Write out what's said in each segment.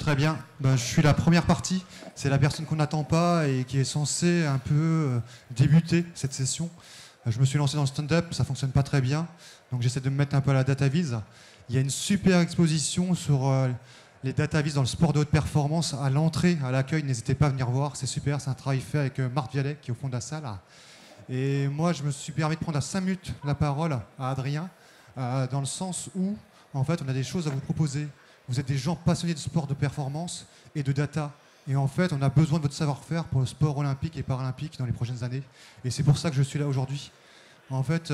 Très bien. Ben, je suis la première partie. C'est la personne qu'on n'attend pas et qui est censée un peu débuter cette session. Je me suis lancé dans le stand-up, ça fonctionne pas très bien. Donc j'essaie de me mettre un peu à la DataVis. Il y a une super exposition sur les DataVis dans le sport de haute performance à l'entrée, à l'accueil. N'hésitez pas à venir voir, c'est super. C'est un travail fait avec Marc Vialet qui est au fond de la salle. Et moi, je me suis permis de prendre à 5 minutes la parole à Adrien, dans le sens où, en fait, on a des choses à vous proposer. Vous êtes des gens passionnés de sport de performance et de data. Et en fait, on a besoin de votre savoir-faire pour le sport olympique et paralympique dans les prochaines années. Et c'est pour ça que je suis là aujourd'hui. En fait,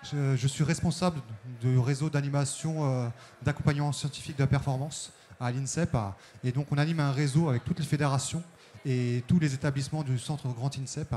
je suis responsable du réseau d'animation d'accompagnement scientifique de la performance à l'INSEP. Et donc, on anime un réseau avec toutes les fédérations et tous les établissements du centre Grand INSEP.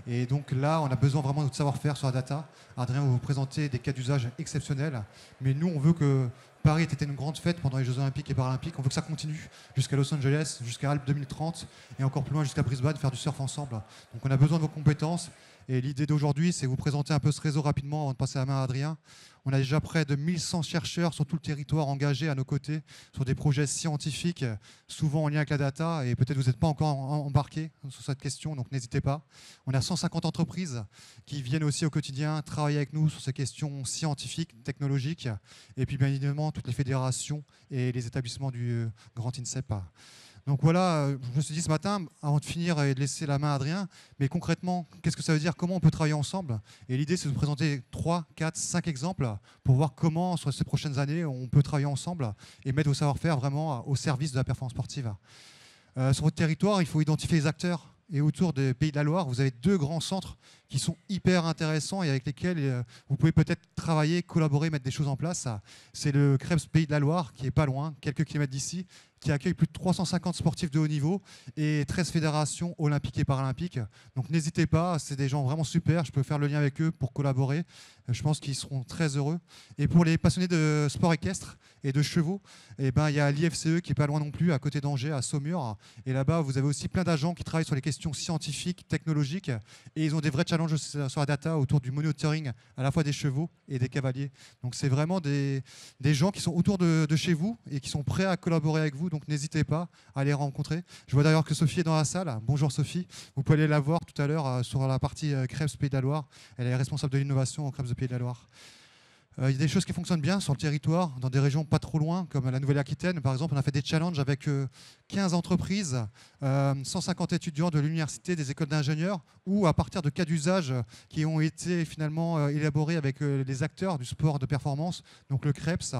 Et donc là, on a besoin vraiment de votre savoir-faire sur la data. Adrien va vous présenter des cas d'usage exceptionnels. Mais nous, on veut que Paris était une grande fête pendant les Jeux Olympiques et Paralympiques. On veut que ça continue jusqu'à Los Angeles, jusqu'à Alpes 2030 et encore plus loin jusqu'à Brisbane, faire du surf ensemble. Donc on a besoin de vos compétences. Et l'idée d'aujourd'hui, c'est vous présenter un peu ce réseau rapidement avant de passer la main à Adrien. On a déjà près de 1100 chercheurs sur tout le territoire engagés à nos côtés sur des projets scientifiques, souvent en lien avec la data. Et peut-être vous n'êtes pas encore embarqué sur cette question, donc n'hésitez pas. On a 150 entreprises qui viennent aussi au quotidien travailler avec nous sur ces questions scientifiques, technologiques. Et puis bien évidemment, toutes les fédérations et les établissements du Grand INSEP. Donc voilà, je me suis dit ce matin, avant de finir et de laisser la main à Adrien, mais concrètement, qu'est-ce que ça veut dire? Comment on peut travailler ensemble? Et l'idée, c'est de vous présenter 3, 4, 5 exemples pour voir comment, sur ces prochaines années, on peut travailler ensemble et mettre vos savoir-faire vraiment au service de la performance sportive. Sur votre territoire, il faut identifier les acteurs. Et autour des Pays de la Loire, vous avez 2 grands centres qui sont hyper intéressants et avec lesquels vous pouvez peut-être travailler, collaborer, mettre des choses en place. C'est le Krebs Pays de la Loire, qui est pas loin, quelques kilomètres d'ici, qui accueille plus de 350 sportifs de haut niveau et 13 fédérations olympiques et paralympiques. Donc n'hésitez pas, c'est des gens vraiment super, je peux faire le lien avec eux pour collaborer. Je pense qu'ils seront très heureux. Et pour les passionnés de sport équestre et de chevaux, eh ben, il y a l'IFCE qui est pas loin non plus, à côté d'Angers, à Saumur. Et là-bas, vous avez aussi plein d'agents qui travaillent sur les questions scientifiques, technologiques. Et ils ont des vrais challenges sur la data autour du monitoring à la fois des chevaux et des cavaliers. Donc c'est vraiment des gens qui sont autour de chez vous et qui sont prêts à collaborer avec vous. Donc n'hésitez pas à les rencontrer. Je vois d'ailleurs que Sophie est dans la salle. Bonjour Sophie. Vous pouvez aller la voir tout à l'heure sur la partie Krebs Pays de la Loire. Elle est responsable de l'innovation au Krebs Pays de la Loire. Il y a des choses qui fonctionnent bien sur le territoire, dans des régions pas trop loin, comme la Nouvelle-Aquitaine. Par exemple, on a fait des challenges avec 15 entreprises, 150 étudiants de l'université, des écoles d'ingénieurs, ou à partir de cas d'usage qui ont été finalement élaborés avec les acteurs du sport de performance, donc le CREPS,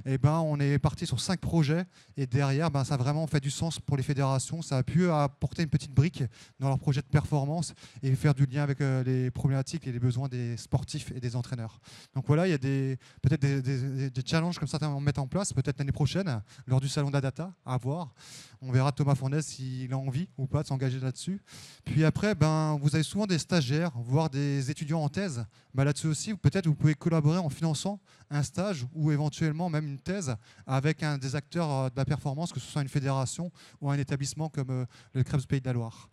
eh ben, on est parti sur 5 projets. Et derrière, ben, ça a vraiment fait du sens pour les fédérations. Ça a pu apporter une petite brique dans leur projet de performance et faire du lien avec les problématiques et les besoins des sportifs et des entraîneurs. Donc voilà, il y a peut-être des challenges comme ça à mettre en place, peut-être l'année prochaine, lors du Salon de la Data, à voir. On verra Thomas Fournaise s'il a envie ou pas de s'engager là-dessus. Puis après, ben, vous avez souvent des stagiaires, voire des étudiants en thèse. Ben, là-dessus aussi, peut-être vous pouvez collaborer en finançant un stage ou éventuellement même une thèse avec un des acteurs de la performance, que ce soit une fédération ou un établissement comme le Krebs Pays de la Loire.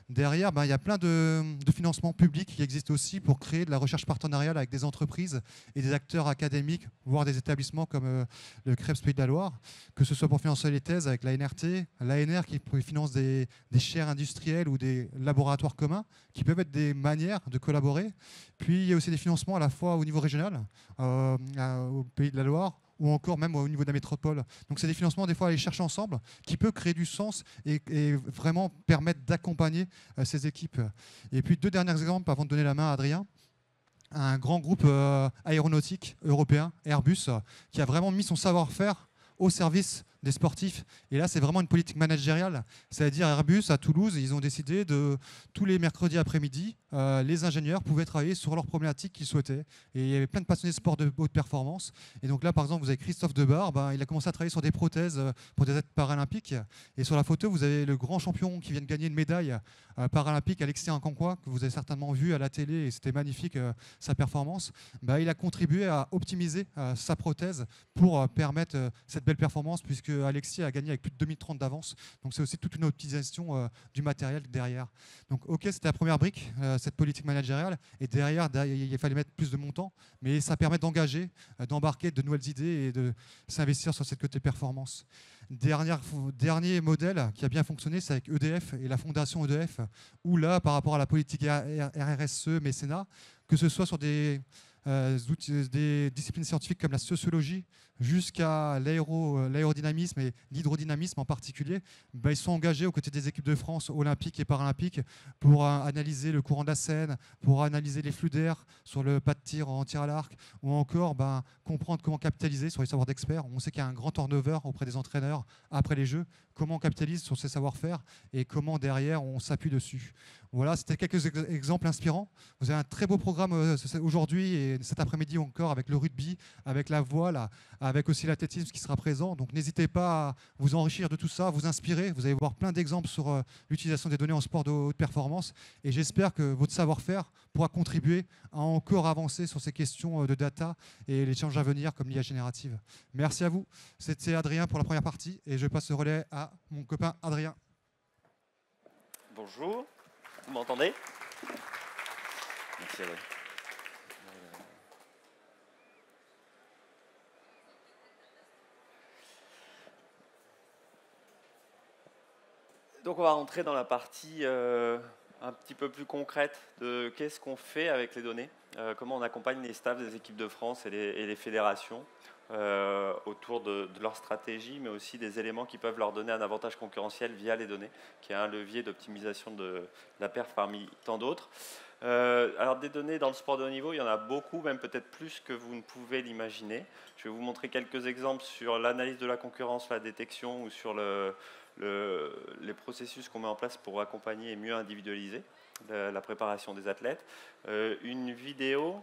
Derrière, ben, il y a plein de financements publics qui existent aussi pour créer de la recherche partenariale avec des entreprises et des acteurs académiques, voire des établissements comme le Krebs Pays de la Loire, que ce soit pour financer les thèses avec la NRT, l'ANR qui finance des chaires industrielles ou des laboratoires communs, qui peuvent être des manières de collaborer. Puis il y a aussi des financements à la fois au niveau régional, au Pays de la Loire, ou encore même au niveau de la métropole. Donc c'est des financements des fois à aller chercher ensemble qui peut créer du sens et vraiment permettre d'accompagner ces équipes. Et puis 2 derniers exemples avant de donner la main à Adrien. Un grand groupe aéronautique européen, Airbus, qui a vraiment mis son savoir-faire au service des sportifs. Et là, c'est vraiment une politique managériale. C'est-à-dire Airbus, à Toulouse, ils ont décidé de, tous les mercredis après-midi, les ingénieurs pouvaient travailler sur leurs problématiques qu'ils souhaitaient. Et il y avait plein de passionnés de sport de haute performance. Et donc là, par exemple, vous avez Christophe Debar, il a commencé à travailler sur des prothèses pour des athlètes paralympiques. Et sur la photo, vous avez le grand champion qui vient de gagner une médaille paralympique, Alexis Nkankwa, que vous avez certainement vu à la télé, et c'était magnifique sa performance. Il a contribué à optimiser sa prothèse pour permettre cette belle performance, puisque qu'Alexis a gagné avec plus de 2030 d'avance. Donc c'est aussi toute une optimisation du matériel derrière. Donc ok, c'était la première brique, cette politique managériale. Et derrière, il fallait mettre plus de montants, mais ça permet d'engager, d'embarquer de nouvelles idées et de s'investir sur cette côté performance. Dernier modèle qui a bien fonctionné, c'est avec EDF et la fondation EDF, où là, par rapport à la politique RRSE, mécénat, que ce soit sur des disciplines scientifiques comme la sociologie jusqu'à l'aérodynamisme et l'hydrodynamisme en particulier, ils sont engagés aux côtés des équipes de France olympiques et paralympiques pour analyser le courant de la Seine, pour analyser les flux d'air sur le pas de tir en tir à l'arc, ou encore comprendre comment capitaliser sur les savoirs d'experts. On sait qu'il y a un grand turnover auprès des entraîneurs après les Jeux, comment on capitalise sur ces savoir-faire et comment derrière on s'appuie dessus. Voilà, c'était quelques exemples inspirants. Vous avez un très beau programme aujourd'hui et cet après-midi encore avec le rugby, avec la voile, avec aussi l'athlétisme qui sera présent. Donc n'hésitez pas à vous enrichir de tout ça, vous inspirer. Vous allez voir plein d'exemples sur l'utilisation des données en sport de haute performance. Et j'espère que votre savoir-faire pourra contribuer à encore avancer sur ces questions de data et les challenges à venir comme l'IA générative. Merci à vous. C'était Adrien pour la première partie et je passe le relais à mon copain Adrien. Bonjour, vous m'entendez? Merci Adrien. Donc on va rentrer dans la partie un petit peu plus concrète de qu'est-ce qu'on fait avec les données, comment on accompagne les staffs des équipes de France et les fédérations autour de leur stratégie, mais aussi des éléments qui peuvent leur donner un avantage concurrentiel via les données, qui est un levier d'optimisation de la perf parmi tant d'autres. Alors des données dans le sport de haut niveau, il y en a beaucoup, même peut-être plus que vous ne pouvez l'imaginer. Je vais vous montrer quelques exemples sur l'analyse de la concurrence, la détection ou sur les processus qu'on met en place pour accompagner et mieux individualiser la préparation des athlètes. Une vidéo,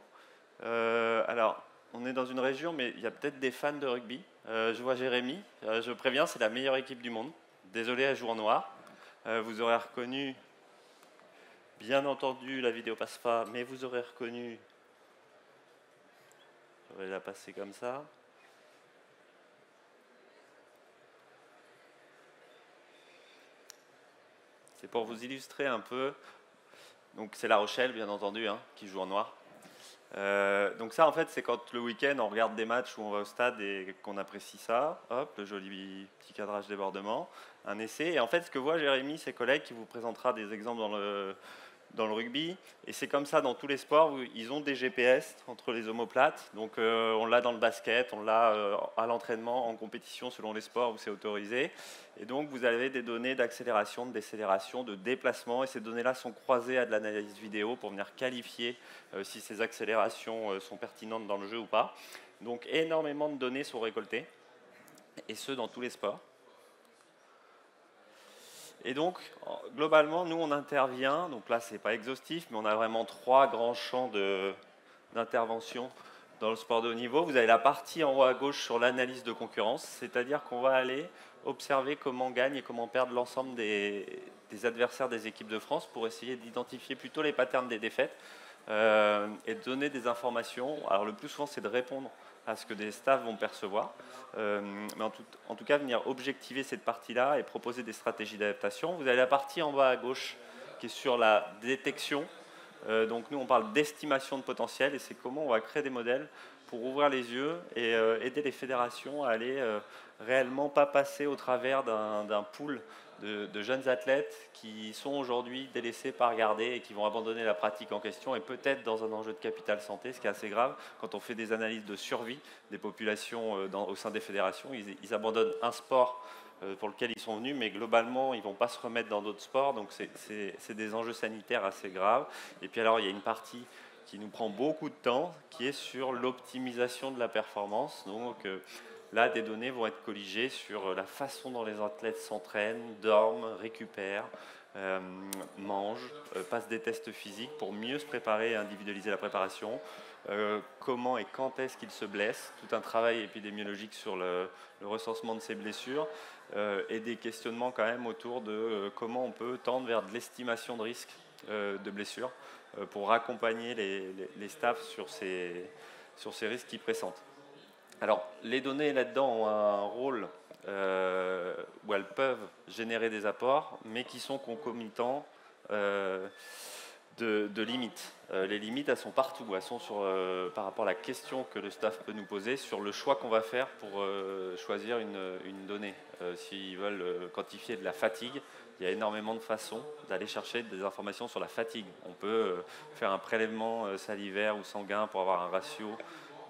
alors on est dans une région, mais il y a peut-être des fans de rugby. Je vois Jérémy, je préviens, c'est la meilleure équipe du monde. Désolé, elle joue en noir. Vous aurez reconnu, bien entendu, la vidéo passe pas, mais vous aurez reconnu, je vais la passer comme ça. C'est pour vous illustrer un peu. Donc c'est La Rochelle, bien entendu, hein, qui joue en noir. Donc ça, en fait, c'est quand le week-end, on regarde des matchs où on va au stade et qu'on apprécie ça. Hop, le joli petit cadrage débordement, un essai. Et en fait, ce que voit Jérémy, ses collègues, qui vous présentera des exemples dans le rugby, et c'est comme ça dans tous les sports où ils ont des GPS entre les omoplates. Donc on l'a dans le basket, on l'a à l'entraînement, en compétition selon les sports où c'est autorisé. Et donc vous avez des données d'accélération, de décélération, de déplacement, et ces données-là sont croisées à de l'analyse vidéo pour venir qualifier si ces accélérations sont pertinentes dans le jeu ou pas. Donc énormément de données sont récoltées, et ce dans tous les sports. Et donc, globalement, nous, on intervient. Donc là, ce n'est pas exhaustif, mais on a vraiment 3 grands champs d'intervention dans le sport de haut niveau. Vous avez la partie en haut à gauche sur l'analyse de concurrence, c'est-à-dire qu'on va aller observer comment gagnent et comment perdent l'ensemble des adversaires des équipes de France pour essayer d'identifier plutôt les patterns des défaites et de donner des informations. Alors le plus souvent, c'est de répondre à ce que des staffs vont percevoir, mais en tout cas venir objectiver cette partie-là et proposer des stratégies d'adaptation. Vous avez la partie en bas à gauche qui est sur la détection. Donc nous on parle d'estimation de potentiel et c'est comment on va créer des modèles pour ouvrir les yeux et aider les fédérations à aller réellement pas passer au travers d'un pool de jeunes athlètes qui sont aujourd'hui délaissés, pas regardés et qui vont abandonner la pratique en question et peut-être dans un enjeu de capital santé, ce qui est assez grave. Quand on fait des analyses de survie des populations au sein des fédérations, ils abandonnent un sport pour lequel ils sont venus, mais globalement, ils ne vont pas se remettre dans d'autres sports, donc c'est des enjeux sanitaires assez graves. Et puis alors, il y a une partie qui nous prend beaucoup de temps, qui est sur l'optimisation de la performance. Donc là, des données vont être colligées sur la façon dont les athlètes s'entraînent, dorment, récupèrent, mangent, passent des tests physiques pour mieux se préparer et individualiser la préparation. Comment et quand est-ce qu'ils se blessent, tout un travail épidémiologique sur le recensement de ces blessures et des questionnements quand même autour de comment on peut tendre vers de l'estimation de risque de blessures pour accompagner les staffs sur ces risques qui pressentent. Alors, les données là-dedans ont un rôle où elles peuvent générer des apports, mais qui sont concomitants de limites. Les limites, elles sont partout. Elles sont par rapport à la question que le staff peut nous poser sur le choix qu'on va faire pour choisir une donnée. S'ils veulent quantifier de la fatigue, il y a énormément de façons d'aller chercher des informations sur la fatigue. On peut faire un prélèvement salivaire ou sanguin pour avoir un ratio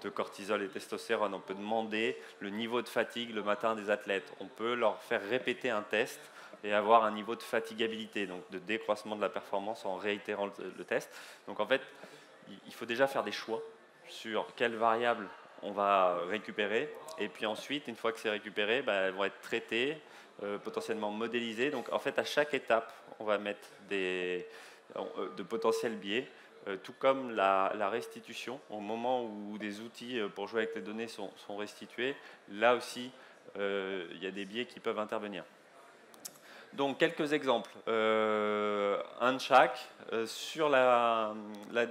de cortisol et testostérone. On peut demander le niveau de fatigue le matin des athlètes. On peut leur faire répéter un test et avoir un niveau de fatigabilité, donc de décroissement de la performance en réitérant le test. Donc en fait, il faut déjà faire des choix sur quelles variables on va récupérer, et puis ensuite, une fois que c'est récupéré, elles vont être traitées, potentiellement modélisées. Donc en fait, à chaque étape, on va mettre de potentiels biais, tout comme la restitution. Au moment où des outils pour jouer avec les données sont restitués, là aussi, il y a des biais qui peuvent intervenir. Donc, quelques exemples, un de chaque, sur la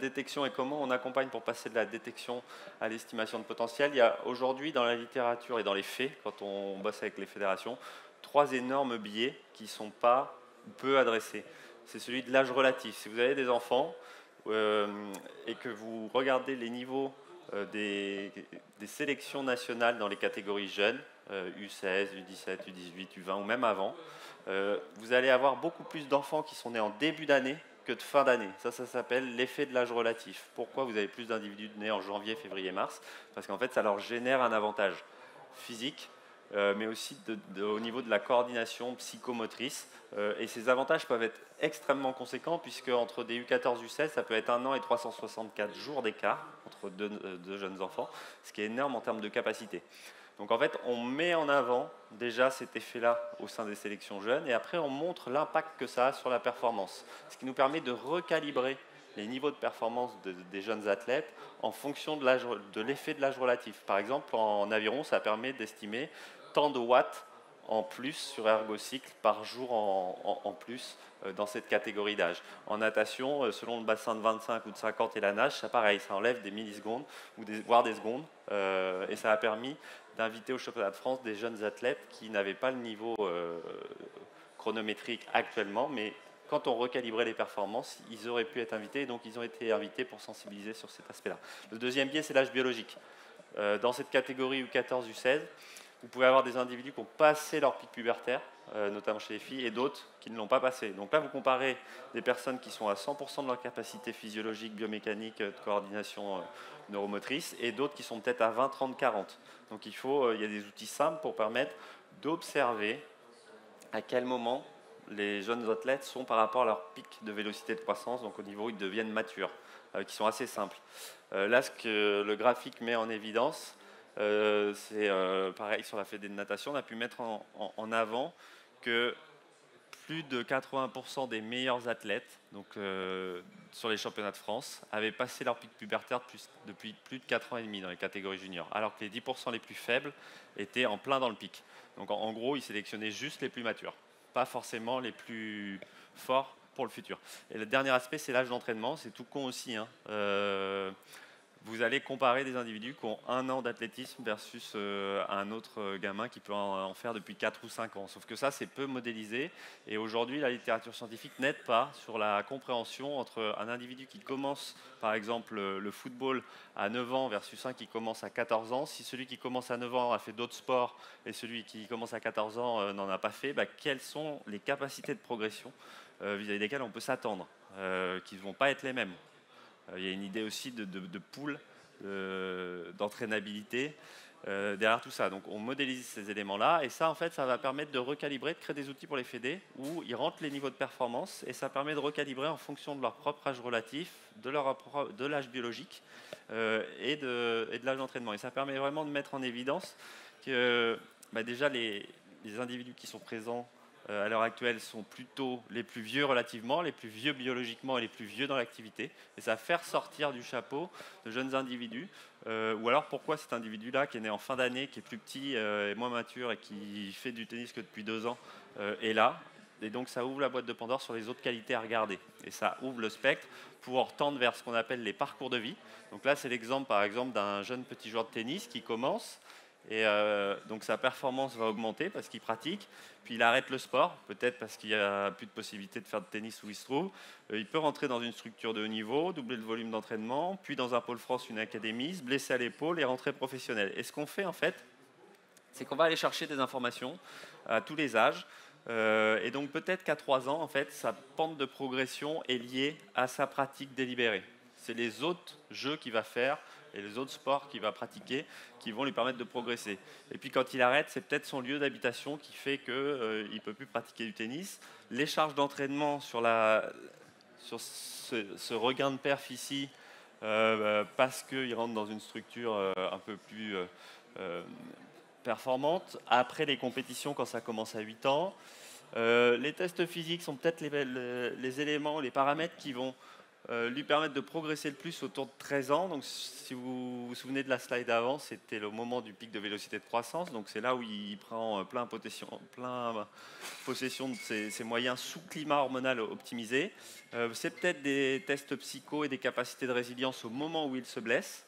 détection et comment on accompagne pour passer de la détection à l'estimation de potentiel. Il y a aujourd'hui dans la littérature et dans les faits, quand on bosse avec les fédérations, 3 énormes biais qui ne sont pas peu adressés. C'est celui de l'âge relatif. Si vous avez des enfants et que vous regardez les niveaux des sélections nationales dans les catégories jeunes, U16, U17, U18, U20 ou même avant, vous allez avoir beaucoup plus d'enfants qui sont nés en début d'année que de fin d'année. Ça s'appelle l'effet de l'âge relatif. Pourquoi vous avez plus d'individus nés en janvier, février, mars? Parce qu'en fait, ça leur génère un avantage physique, mais aussi au niveau de la coordination psychomotrice. Et ces avantages peuvent être extrêmement conséquents, puisque entre des U14 et U16, ça peut être 1 an et 364 jours d'écart entre deux jeunes enfants, ce qui est énorme en termes de capacité. Donc en fait, on met en avant déjà cet effet-là au sein des sélections jeunes, et après on montre l'impact que ça a sur la performance, ce qui nous permet de recalibrer les niveaux de performance des jeunes athlètes en fonction de l'effet de l'âge relatif. Par exemple, en aviron, ça permet d'estimer tant de watts en plus sur ergocycle par jour en plus dans cette catégorie d'âge. En natation, selon le bassin de 25 ou de 50 et la nage, c'est pareil, ça enlève des millisecondes, voire des secondes, et ça a permis d'inviter au championnat de France des jeunes athlètes qui n'avaient pas le niveau chronométrique actuellement, mais quand on recalibrait les performances, ils auraient pu être invités, et donc ils ont été invités pour sensibiliser sur cet aspect-là. Le deuxième biais, c'est l'âge biologique. Dans cette catégorie U14, U16, vous pouvez avoir des individus qui ont passé leur pic pubertaire, notamment chez les filles, et d'autres qui ne l'ont pas passé. Donc là, vous comparez des personnes qui sont à 100% de leur capacité physiologique, biomécanique, de coordination neuromotrice, et d'autres qui sont peut-être à 20, 30, 40. Donc il y a des outils simples pour permettre d'observer à quel moment les jeunes athlètes sont par rapport à leur pic de vélocité de croissance, donc au niveau où ils deviennent matures, qui sont assez simples. Là, ce que le graphique met en évidence, c'est pareil sur la fédé de natation, on a pu mettre en avant que plus de 80% des meilleurs athlètes, donc sur les championnats de France, avaient passé leur pic pubertaire depuis plus de 4 ans et demi dans les catégories juniors, alors que les 10% les plus faibles étaient en plein dans le pic. Donc en gros, ils sélectionnaient juste les plus matures, pas forcément les plus forts pour le futur. Et le dernier aspect, c'est l'âge d'entraînement, c'est tout con aussi, hein. Vous allez comparer des individus qui ont 1 an d'athlétisme versus un autre gamin qui peut en faire depuis 4 ou 5 ans. Sauf que ça, c'est peu modélisé. Et aujourd'hui, la littérature scientifique n'aide pas sur la compréhension entre un individu qui commence, par exemple, le football à 9 ans versus un qui commence à 14 ans. Si celui qui commence à 9 ans a fait d'autres sports et celui qui commence à 14 ans n'en a pas fait, quelles sont les capacités de progression vis-à-vis desquelles on peut s'attendre, qui ne vont pas être les mêmes. Il y a une idée aussi de pool, d'entraînabilité derrière tout ça. Donc on modélise ces éléments-là, et ça, en fait, ça va permettre de recalibrer, de créer des outils pour les fédés où ils rentrent les niveaux de performance, et ça permet de recalibrer en fonction de leur propre âge relatif, de l'âge biologique et de l'âge d'entraînement. Et ça permet vraiment de mettre en évidence que déjà les individus qui sont présents à l'heure actuelle sont plutôt les plus vieux relativement, les plus vieux biologiquement et les plus vieux dans l'activité. Et ça va faire sortir du chapeau de jeunes individus. Ou alors pourquoi cet individu-là, qui est né en fin d'année, qui est plus petit et moins mature et qui fait du tennis que depuis 2 ans, est là. Et donc ça ouvre la boîte de Pandore sur les autres qualités à regarder. Et ça ouvre le spectre pour tendre vers ce qu'on appelle les parcours de vie. Donc là, c'est l'exemple, par exemple, d'un jeune petit joueur de tennis qui commence Et donc sa performance va augmenter parce qu'il pratique. Puis il arrête le sport, peut-être parce qu'il n'y a plus de possibilité de faire de tennis où il se trouve. Il peut rentrer dans une structure de haut niveau, doubler le volume d'entraînement, puis dans un pôle France, une académie, se blesser à l'épaule et rentrer professionnel. Et ce qu'on fait en fait, c'est qu'on va aller chercher des informations à tous les âges. Et donc peut-être qu'à 3 ans, en fait, sa pente de progression est liée à sa pratique délibérée. C'est les autres jeux qu'il va faire et les autres sports qu'il va pratiquer qui vont lui permettre de progresser. Et puis quand il arrête, c'est peut-être son lieu d'habitation qui fait qu'il ne peut plus pratiquer du tennis. Les charges d'entraînement sur ce regain de perf ici, parce qu'il rentre dans une structure un peu plus performante. Après les compétitions, quand ça commence à 8 ans, les tests physiques sont peut-être les éléments, les paramètres qui vont lui permettre de progresser le plus autour de 13 ans. Donc, si vous vous souvenez de la slide avant, c'était le moment du pic de vélocité de croissance. Donc, c'est là où il prend plein possession de ses moyens sous climat hormonal optimisé. C'est peut-être des tests psycho et des capacités de résilience au moment où il se blesse.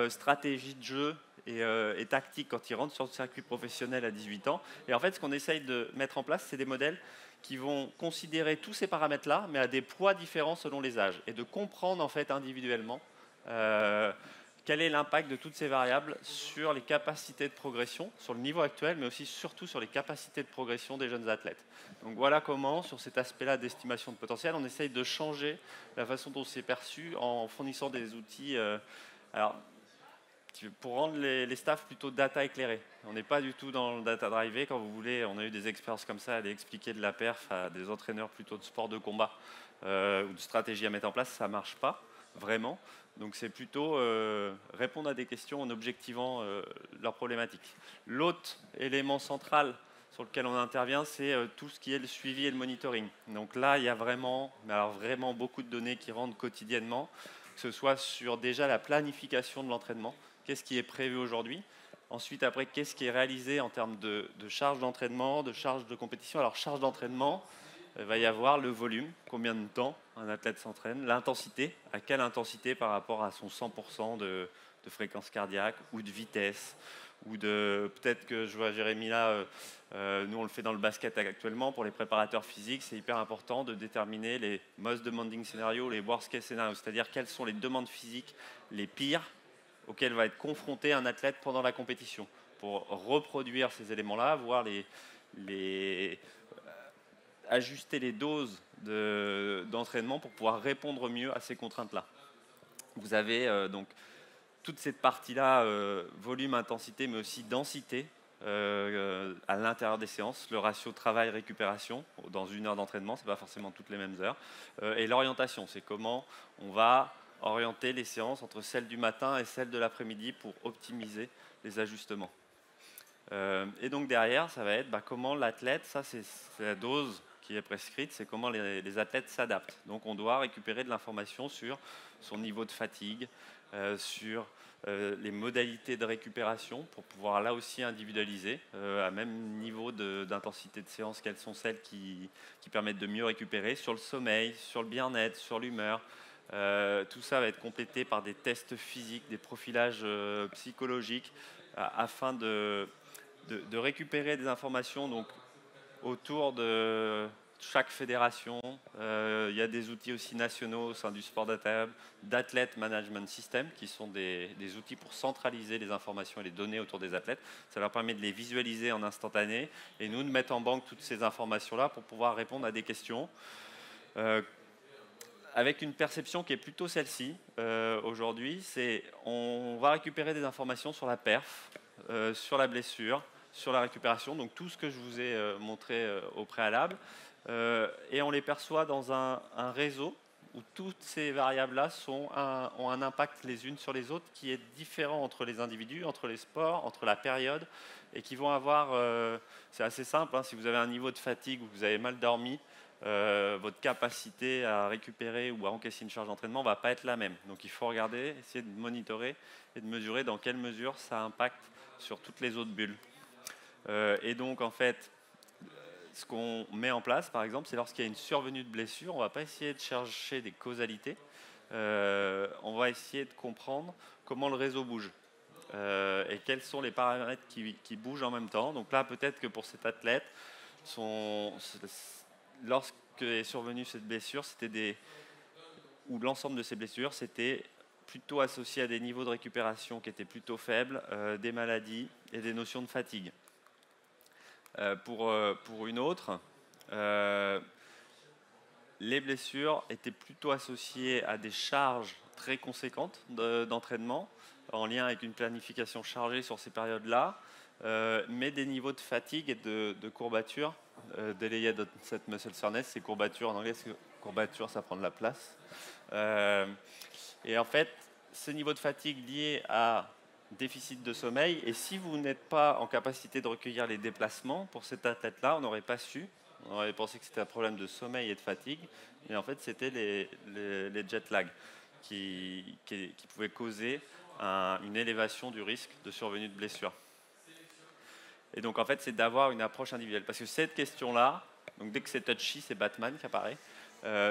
Stratégie de jeu et tactique quand il rentre sur le circuit professionnel à 18 ans. Et en fait, ce qu'on essaye de mettre en place, c'est des modèles qui vont considérer tous ces paramètres-là, mais à des poids différents selon les âges, et de comprendre en fait individuellement quel est l'impact de toutes ces variables sur les capacités de progression, sur le niveau actuel, mais aussi surtout sur les capacités de progression des jeunes athlètes. Donc voilà comment, sur cet aspect-là d'estimation de potentiel, on essaye de changer la façon dont c'est perçu en fournissant des outils. Alors, pour rendre les staffs plutôt data éclairés. On n'est pas du tout dans le data drivé. Quand vous voulez, on a eu des expériences comme ça, aller expliquer de la perf à des entraîneurs plutôt de sport de combat ou de stratégie à mettre en place, ça ne marche pas vraiment. Donc c'est plutôt répondre à des questions en objectivant leurs problématiques. L'autre élément central sur lequel on intervient, c'est tout ce qui est le suivi et le monitoring. Donc là, il y a vraiment, mais alors vraiment beaucoup de données qui rentrent quotidiennement, que ce soit sur déjà la planification de l'entraînement. Qu'est-ce qui est prévu aujourd'hui? Ensuite, après, qu'est-ce qui est réalisé en termes de charge d'entraînement, de charge de compétition? Alors, charge d'entraînement, il va y avoir le volume, combien de temps un athlète s'entraîne, l'intensité, à quelle intensité par rapport à son 100% de fréquence cardiaque ou de vitesse, ou de, peut-être que je vois Jérémy là, nous on le fait dans le basket actuellement, pour les préparateurs physiques, c'est hyper important de déterminer les most demanding scénarios, les worst case scénarios, c'est-à-dire quelles sont les demandes physiques les pires auxquels va être confronté un athlète pendant la compétition, pour reproduire ces éléments-là, voir ajuster les doses d'entraînement pour pouvoir répondre mieux à ces contraintes-là. Vous avez donc toute cette partie-là, volume, intensité, mais aussi densité, à l'intérieur des séances, le ratio travail-récupération dans une heure d'entraînement, ce n'est pas forcément toutes les mêmes heures, et l'orientation, c'est comment on va orienter les séances entre celles du matin et celles de l'après-midi pour optimiser les ajustements. Et donc derrière, ça va être comment l'athlète, ça c'est la dose qui est prescrite, c'est comment les athlètes s'adaptent. Donc on doit récupérer de l'information sur son niveau de fatigue, sur les modalités de récupération pour pouvoir là aussi individualiser à même niveau d'intensité de séance, quelles sont celles qui permettent de mieux récupérer, sur le sommeil, sur le bien-être, sur l'humeur. Tout ça va être complété par des tests physiques, des profilages psychologiques afin de récupérer des informations donc, autour de chaque fédération. Il y a des outils aussi nationaux au sein du Sport Data Hub, d'Athlete Management System, qui sont des outils pour centraliser les informations et les données autour des athlètes. Ça leur permet de les visualiser en instantané et nous de mettre en banque toutes ces informations-là pour pouvoir répondre à des questions. Avec une perception qui est plutôt celle-ci aujourd'hui, c'est on va récupérer des informations sur la perf, sur la blessure, sur la récupération, donc tout ce que je vous ai montré au préalable, et on les perçoit dans un réseau où toutes ces variables-là ont un impact les unes sur les autres qui est différent entre les individus, entre les sports, entre la période, et qui vont avoir, c'est assez simple, hein, si vous avez un niveau de fatigue ou que vous avez mal dormi, votre capacité à récupérer ou à encaisser une charge d'entraînement ne va pas être la même. Donc il faut regarder, essayer de monitorer et de mesurer dans quelle mesure ça impacte sur toutes les autres bulles. Et donc en fait, ce qu'on met en place par exemple, c'est lorsqu'il y a une survenue de blessure, on ne va pas essayer de chercher des causalités, on va essayer de comprendre comment le réseau bouge. et quels sont les paramètres qui bougent en même temps. Donc là, peut-être que pour cet athlète, lorsque est survenue cette blessure, ou l'ensemble de ces blessures, c'était plutôt associé à des niveaux de récupération qui étaient plutôt faibles, des maladies et des notions de fatigue. Pour une autre, les blessures étaient plutôt associées à des charges très conséquentes d'entraînement, en lien avec une planification chargée sur ces périodes-là, mais des niveaux de fatigue et de courbature, delayed onset muscle soreness, c'est courbature en anglais, parce que courbature ça prend de la place. Et en fait, ce niveau de fatigue lié à déficit de sommeil, et si vous n'êtes pas en capacité de recueillir les déplacements, pour cet athlète-là, on n'aurait pas su. On aurait pensé que c'était un problème de sommeil et de fatigue, mais en fait, c'était les jet lag qui pouvaient causer une élévation du risque de survenue de blessure. Et donc, en fait, c'est d'avoir une approche individuelle. Parce que cette question-là, donc dès que c'est touchy, c'est Batman qui apparaît.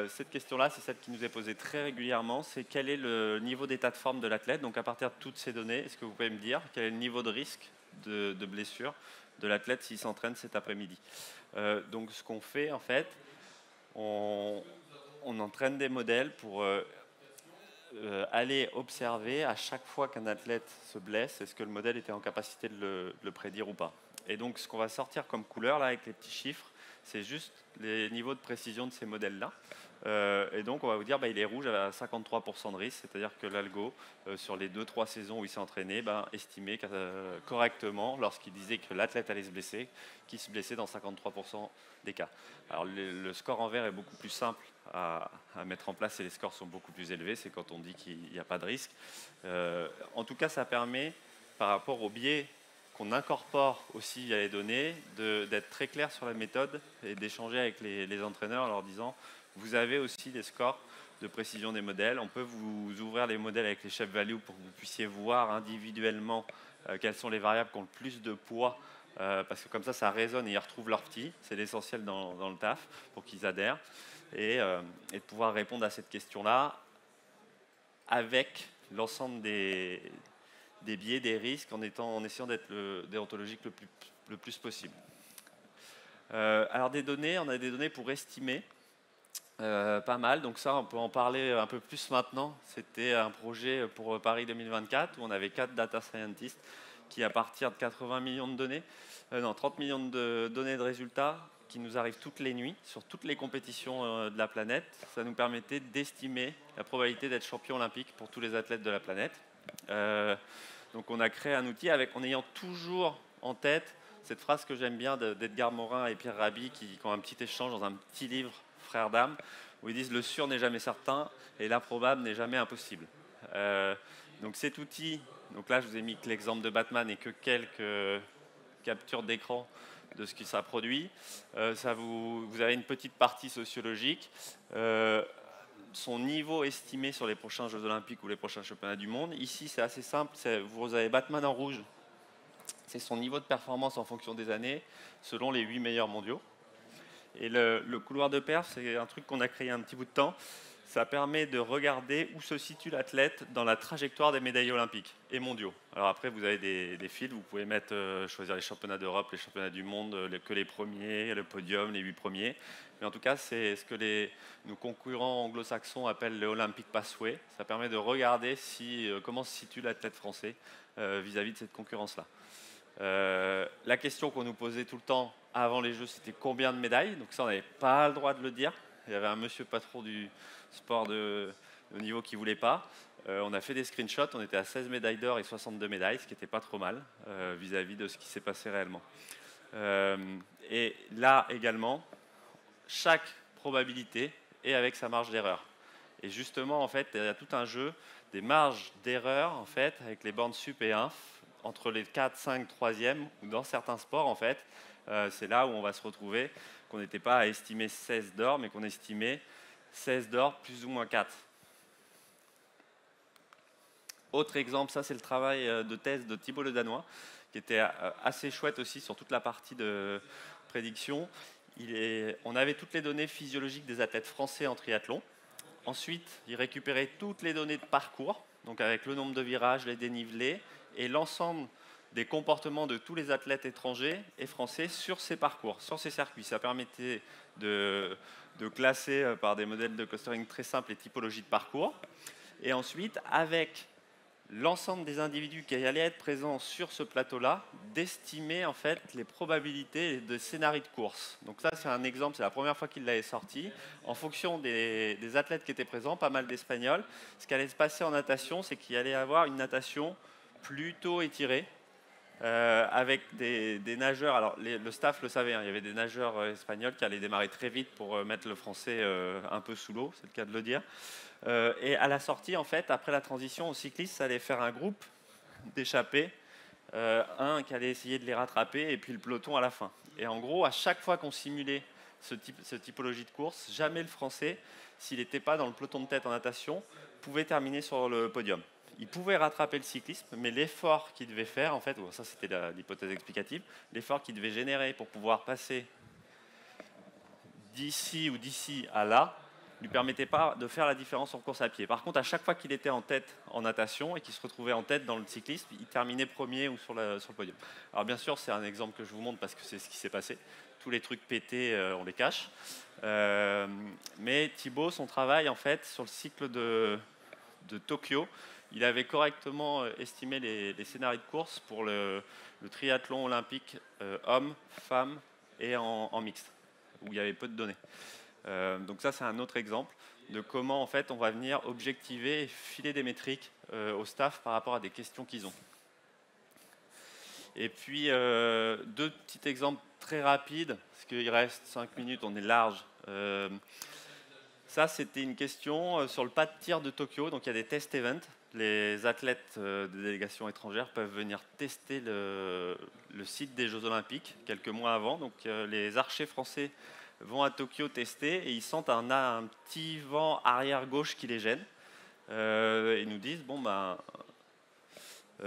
Cette question-là, c'est celle qui nous est posée très régulièrement, c'est quel est le niveau d'état de forme de l'athlète. Donc à partir de toutes ces données, est-ce que vous pouvez me dire quel est le niveau de risque de blessure de l'athlète s'il s'entraîne cet après-midi? Donc ce qu'on fait, en fait, on entraîne des modèles pour aller observer à chaque fois qu'un athlète se blesse, est-ce que le modèle était en capacité de le prédire ou pas. Et donc ce qu'on va sortir comme couleur là avec les petits chiffres, c'est juste les niveaux de précision de ces modèles-là. Et donc, on va vous dire, il est rouge à 53% de risque, c'est-à-dire que l'algo, sur les 2-3 saisons où il s'est entraîné, estimait correctement, lorsqu'il disait que l'athlète allait se blesser, qu'il se blessait dans 53% des cas. Alors, le score en vert est beaucoup plus simple à mettre en place et les scores sont beaucoup plus élevés, c'est quand on dit qu'il n'y a pas de risque. En tout cas, ça permet, par rapport au biais qu'on incorpore aussi via les données, d'être très clair sur la méthode et d'échanger avec les entraîneurs en leur disant vous avez aussi des scores de précision des modèles. On peut vous ouvrir les modèles avec les shape values pour que vous puissiez voir individuellement quelles sont les variables qui ont le plus de poids, parce que comme ça résonne et ils retrouvent leur petit. C'est l'essentiel dans le taf pour qu'ils adhèrent et de pouvoir répondre à cette question-là avec l'ensemble des biais, des risques, en essayant d'être déontologique le plus possible. Alors des données, on a des données pour estimer, pas mal, donc ça on peut en parler un peu plus maintenant. C'était un projet pour Paris 2024 où on avait 4 data scientists qui, à partir de 80 millions de données, 30 millions de données de résultats qui nous arrivent toutes les nuits sur toutes les compétitions de la planète, ça nous permettait d'estimer la probabilité d'être champion olympique pour tous les athlètes de la planète. Donc on a créé un outil en ayant toujours en tête cette phrase que j'aime bien d'Edgar Morin et Pierre Rabhi qui ont un petit échange dans un petit livre, Frères d'âme, où ils disent le sûr n'est jamais certain et l'improbable n'est jamais impossible. Donc cet outil, donc là je vous ai mis que l'exemple de Batman et que quelques captures d'écran de ce qui ça produit. Vous avez une petite partie sociologique. Son niveau estimé sur les prochains Jeux Olympiques ou les prochains Championnats du Monde. Ici, c'est assez simple. Vous avez Batman en rouge. C'est son niveau de performance en fonction des années, selon les 8 meilleurs mondiaux. Et le couloir de perf, c'est un truc qu'on a créé un petit bout de temps. Ça permet de regarder où se situe l'athlète dans la trajectoire des médailles olympiques et mondiaux. Alors après, vous avez des fils, vous pouvez choisir les championnats d'Europe, les championnats du monde, que les premiers, le podium, les 8 premiers. Mais en tout cas, c'est ce que nos concurrents anglo-saxons appellent le Olympic Pathway. Ça permet de regarder comment se situe l'athlète français vis-à-vis de cette concurrence-là. La question qu'on nous posait tout le temps avant les Jeux, c'était combien de médailles. Donc ça, on n'avait pas le droit de le dire. Il y avait un monsieur patron du sport de niveau qui ne voulait pas. On a fait des screenshots, on était à 16 médailles d'or et 62 médailles, ce qui n'était pas trop mal vis-à-vis de ce qui s'est passé réellement. Et là également, chaque probabilité est avec sa marge d'erreur. Et justement, en fait, il y a tout un jeu des marges d'erreur, en fait, avec les bornes sup et inf, entre les 4, 5, 3e, ou dans certains sports, en fait, c'est là où on va se retrouver, qu'on n'était pas à estimer 16 d'or, mais qu'on estimait 16 d'or plus ou moins 4. Autre exemple, ça c'est le travail de thèse de Thibault Le Danois, qui était assez chouette aussi sur toute la partie de prédiction. On avait toutes les données physiologiques des athlètes français en triathlon. Ensuite, il récupérait toutes les données de parcours, donc avec le nombre de virages, les dénivelés, et l'ensemble des comportements de tous les athlètes étrangers et français sur ces parcours, sur ces circuits. Ça permettait de classer par des modèles de clustering très simples les typologies de parcours. Et ensuite, avec l'ensemble des individus qui allaient être présents sur ce plateau-là, d'estimer en fait les probabilités de scénarios de course. Donc ça, c'est un exemple, c'est la première fois qu'il l'avait sorti. En fonction des athlètes qui étaient présents, pas mal d'Espagnols, ce qui allait se passer en natation, c'est qu'il allait y avoir une natation plutôt étirée, avec des nageurs, alors le staff le savait, hein, il y avait des nageurs espagnols qui allaient démarrer très vite pour mettre le français un peu sous l'eau, c'est le cas de le dire. Et à la sortie, en fait, après la transition, aux cyclistes, ça allait faire un groupe d'échappés, un qui allait essayer de les rattraper, et puis le peloton à la fin. Et en gros, à chaque fois qu'on simulait cette typologie de course, jamais le français, s'il n'était pas dans le peloton de tête en natation, pouvait terminer sur le podium. Il pouvait rattraper le cyclisme, mais l'effort qu'il devait faire, en fait, ça c'était l'hypothèse explicative, l'effort qu'il devait générer pour pouvoir passer d'ici ou d'ici à là, ne lui permettait pas de faire la différence en course à pied. Par contre, à chaque fois qu'il était en tête en natation et qu'il se retrouvait en tête dans le cyclisme, il terminait premier ou sur le podium. Alors bien sûr, c'est un exemple que je vous montre parce que c'est ce qui s'est passé. Tous les trucs pétés, on les cache. Mais Thibaut, son travail, en fait, sur le cycle de Tokyo, il avait correctement estimé les scénarios de course pour le triathlon olympique hommes, femmes et en mixte, où il y avait peu de données. Donc ça, c'est un autre exemple de comment en fait, on va venir objectiver et filer des métriques au staff par rapport à des questions qu'ils ont. Et puis, deux petits exemples très rapides, parce qu'il reste 5 minutes, on est large. Ça, c'était une question sur le pas de tir de Tokyo. Donc, il y a des test events. Les athlètes des délégations étrangères peuvent venir tester le site des Jeux Olympiques quelques mois avant. Donc, les archers français vont à Tokyo tester et ils sentent un petit vent arrière-gauche qui les gêne. Ils nous disent, bon, ben,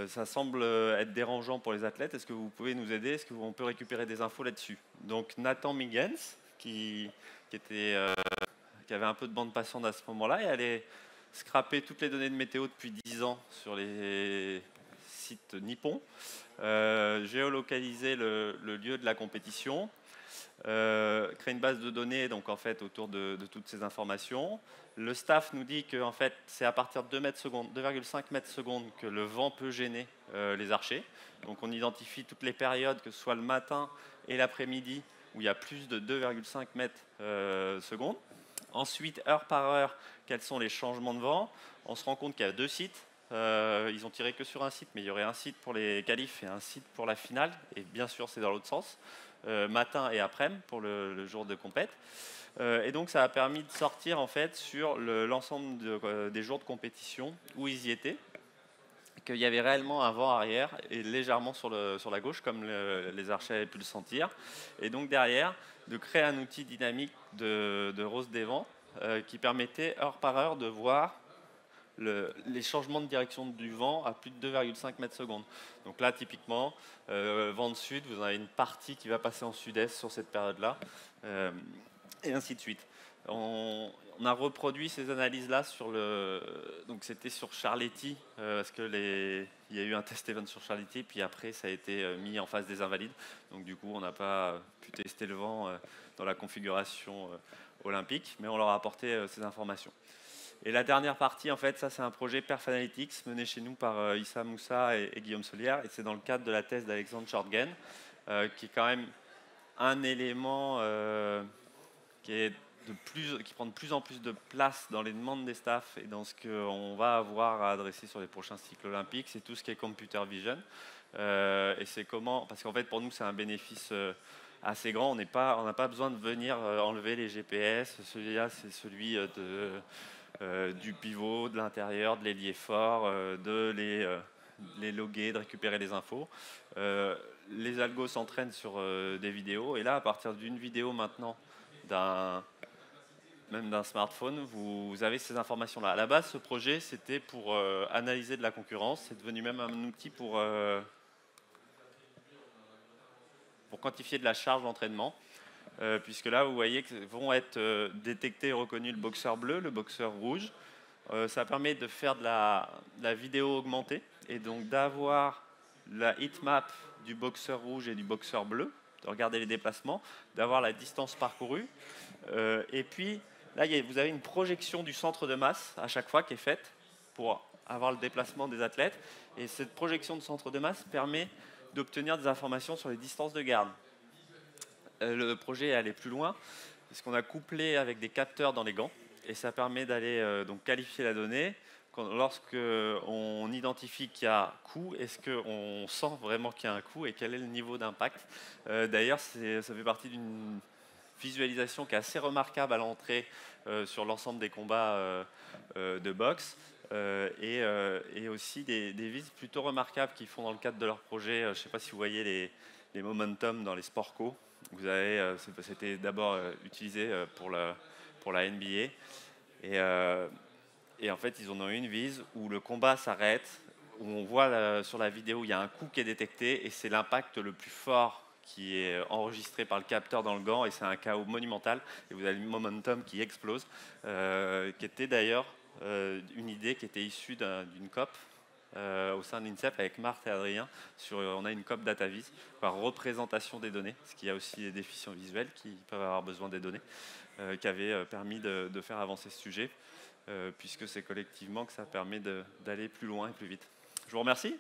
ça semble être dérangeant pour les athlètes. Est-ce que vous pouvez nous aider? Est-ce qu'on peut récupérer des infos là-dessus? Donc, Nathan Migens, qui avait un peu de bande passante à ce moment-là, et allait scraper toutes les données de météo depuis 10 ans sur les sites nippons, géolocaliser le lieu de la compétition, créer une base de données donc, en fait, autour de toutes ces informations. Le staff nous dit que en fait, c'est à partir de 2,5 mètres secondes que le vent peut gêner les archers. Donc on identifie toutes les périodes, que ce soit le matin et l'après-midi, où il y a plus de 2,5 mètres secondes. Ensuite, heure par heure, quels sont les changements de vent? On se rend compte qu'il y a 2 sites. Ils ont tiré que sur un site, mais il y aurait un site pour les qualifs et un site pour la finale. Et bien sûr, c'est dans l'autre sens, matin et après-midi pour le jour de compète. Et donc, ça a permis de sortir en fait sur l'ensemble des jours de compétition où ils y étaient, qu'il y avait réellement un vent arrière et légèrement sur la gauche, comme les archers avaient pu le sentir. Et donc derrière, de créer un outil dynamique de rose des vents qui permettait heure par heure de voir les changements de direction du vent à plus de 2,5 mètres secondes. Donc là, typiquement, vent de sud, vous en avez une partie qui va passer en sud-est sur cette période-là, et ainsi de suite. On a reproduit ces analyses-là donc c'était sur Charletti, parce que il y a eu un test event sur Charletti, puis après ça a été mis en face des invalides. Donc du coup, on n'a pas pu tester le vent dans la configuration olympique, mais on leur a apporté ces informations. Et la dernière partie, en fait, ça c'est un projet Perf Analytics mené chez nous par Issa Moussa et Guillaume Solière, et c'est dans le cadre de la thèse d'Alexandre Shortgen, qui est quand même un élément qui prend de plus en plus de place dans les demandes des staffs et dans ce qu'on va avoir à adresser sur les prochains cycles olympiques, c'est tout ce qui est computer vision. Et c'est comment, parce qu'en fait pour nous c'est un bénéfice assez grand, on n'a pas besoin de venir enlever les GPS, celui-là c'est celui du pivot, de l'intérieur, de l'ailier fort, de les loguer, de récupérer les infos. Les algos s'entraînent sur des vidéos, et là à partir d'une vidéo maintenant, même d'un smartphone, vous avez ces informations-là. À la base, ce projet, c'était pour analyser de la concurrence. C'est devenu même un outil pour quantifier de la charge d'entraînement. Puisque là, vous voyez que vont être détectés et reconnus le boxeur bleu, le boxeur rouge. Ça permet de faire de la vidéo augmentée est donc d'avoir la heatmap du boxeur rouge et du boxeur bleu, de regarder les déplacements, d'avoir la distance parcourue. Et puis, là, vous avez une projection du centre de masse à chaque fois qui est faite pour avoir le déplacement des athlètes. Et cette projection de centre de masse permet d'obtenir des informations sur les distances de garde. Le projet est allé plus loin, puisqu'on a couplé avec des capteurs dans les gants. Et ça permet d'aller donc qualifier la donnée. Lorsqu'on identifie qu'il y a coup, est-ce qu'on sent vraiment qu'il y a un coup et quel est le niveau d'impact? D'ailleurs, ça fait partie d'une visualisation qui est assez remarquable à l'entrée sur l'ensemble des combats de boxe et aussi des vises plutôt remarquables qu'ils font dans le cadre de leur projet. Je ne sais pas si vous voyez les momentum dans les sports co. C'était d'abord utilisé pour la NBA. Et en fait, ils en ont une vise où le combat s'arrête, où on voit sur la vidéo, il y a un coup qui est détecté, et c'est l'impact le plus fort qui est enregistré par le capteur dans le gant, et c'est un chaos monumental, et vous avez le momentum qui explose, qui était d'ailleurs une idée qui était issue d'une COP au sein de l'INSEP avec Marthe et Adrien. On a une COP DataVis, par représentation des données, parce qu'il y a aussi des déficients visuels qui peuvent avoir besoin des données, qui avait permis de faire avancer ce sujet. Puisque c'est collectivement que ça permet d'aller plus loin et plus vite. Je vous remercie.